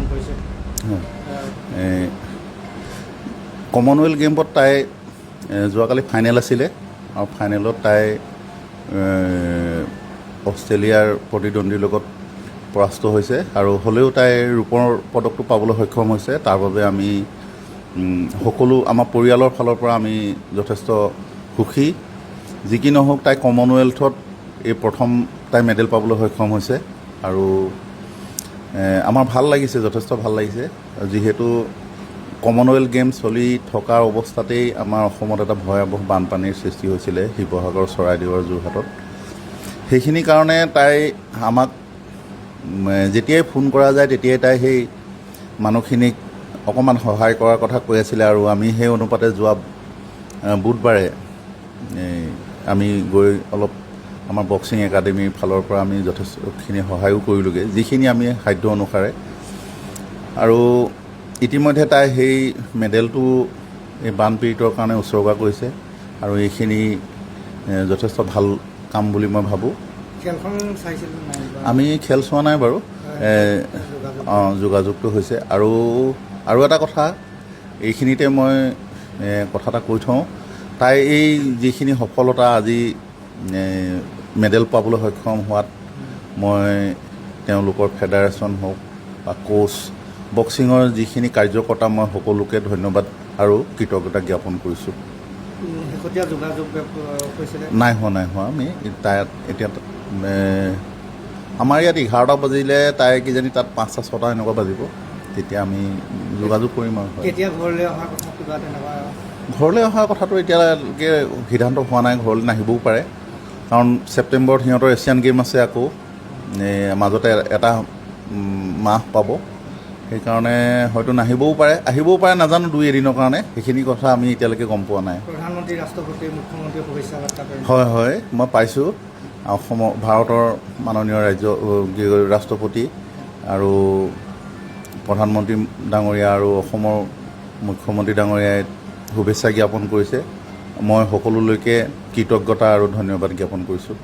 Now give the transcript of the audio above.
অৰ্জন কৰিছে। কমনৱেলথ গেমছত তাই যোৱাকালি ফাইনেল আছিলে আৰু ফাইনেলত তাই অষ্ট্ৰেলিয়াৰ প্ৰতিদ্বন্দ্বীৰ লগত পৰাস্ত হৈছে আৰু হ'লেও তাই ৰূপৰ পদকটো পাবলৈ সক্ষম হৈছে। তাৰ বাবে আমি সকলো আমাৰ পৰিয়ালৰ ফালৰ পৰা আমি যথেষ্ট সুখী। যি কি নহওক তাই কমনৱেলথত এই প্ৰথম তাই মেডেল পাবলৈ সক্ষম হৈছে আৰু আমাৰ ভাল লাগিছে, যথেষ্ট ভাল লাগিছে। যিহেতু কমনৱেলথ গেম চলি থকাৰ অৱস্থাতেই আমাৰ অসমত এটা ভয়াৱহ বানপানীৰ সৃষ্টি হৈছিলে শিৱসাগৰ, চৰাইদেউ আৰু যোৰহাটত। সেইখিনি কাৰণে তাই আমাক যেতিয়াই ফোন কৰা যায় তেতিয়াই তাই সেই মানুহখিনিক অকণমান সহায় কৰাৰ কথা কৈ আছিলে আৰু আমি সেই অনুপাতে যোৱা বুধবাৰে আমি গৈ অলপ আমাৰ বক্সিং একাডেমীৰ ফালৰ পৰা আমি যথেষ্টখিনি সহায়ো কৰিলোঁগৈ, যিখিনি আমি সাধ্য অনুসাৰে। আৰু ইতিমধ্যে তাই সেই মেডেলটো এই বানপীড়িতৰ কাৰণে উচৰ্গা কৰিছে আৰু এইখিনি যথেষ্ট ভাল কাম বুলি মই ভাবোঁ। খেলখন চাইছিল নাই? আমি খেল চোৱা নাই বাৰু, যোগাযোগটো হৈছে। আৰু এটা কথা এইখিনিতে মই কথা এটা কৈ থওঁ, তাই এই যিখিনি সফলতা আজি মেডেল পাবলৈ সক্ষম হোৱাত মই তেওঁলোকৰ ফেডাৰেশ্যন হওক বা কোচ, বক্সিঙৰ যিখিনি কাৰ্যকৰ্তা, মই সকলোকে ধন্যবাদ আৰু কৃতজ্ঞতা জ্ঞাপন কৰিছোঁ। শেহতীয়া যোগাযোগ হৈছিলে? নাই হোৱা। আমি তাই এতিয়া আমাৰ ইয়াত 11টা বাজিলে তাই কিজানি তাত 5টা 6টা এনেকুৱা বাজিব, তেতিয়া আমি যোগাযোগ কৰিম আৰু। কেতিয়া ঘৰলৈ অহাৰ কথা কিবা তেনেকুৱা? ঘৰলৈ অহাৰ কথাটো এতিয়ালৈকে সিদ্ধান্ত হোৱা নাই, ঘৰলৈ নাহিবও পাৰে। কাৰণ ছেপ্টেম্বৰত সিহঁতৰ এছিয়ান গেম আছে, আকৌ মাজতে এটা মাহ পাব। সেইকাৰণে হয়তো নাহিবও পাৰে, আহিবও পাৰে, নাজানো, 2-এদিনৰ কাৰণে। সেইখিনি কথা আমি এতিয়ালৈকে গম পোৱা নাই। প্ৰধানমন্ত্ৰী, ৰাষ্ট্ৰপতি, মুখ্যমন্ত্ৰী শুভেচ্ছা বাৰ্তা কৰিছে? হয়, মই পাইছোঁ। অসমৰ, ভাৰতৰ মাননীয় ৰাষ্ট্ৰপতি আৰু প্ৰধানমন্ত্ৰী ডাঙৰীয়া আৰু অসমৰ মুখ্যমন্ত্ৰী ডাঙৰীয়াই শুভেচ্ছা জ্ঞাপন কৰিছে। মই সকলোলৈকে কৃতজ্ঞতা আৰু ধন্যবাদ জ্ঞাপন কৰিছোঁ।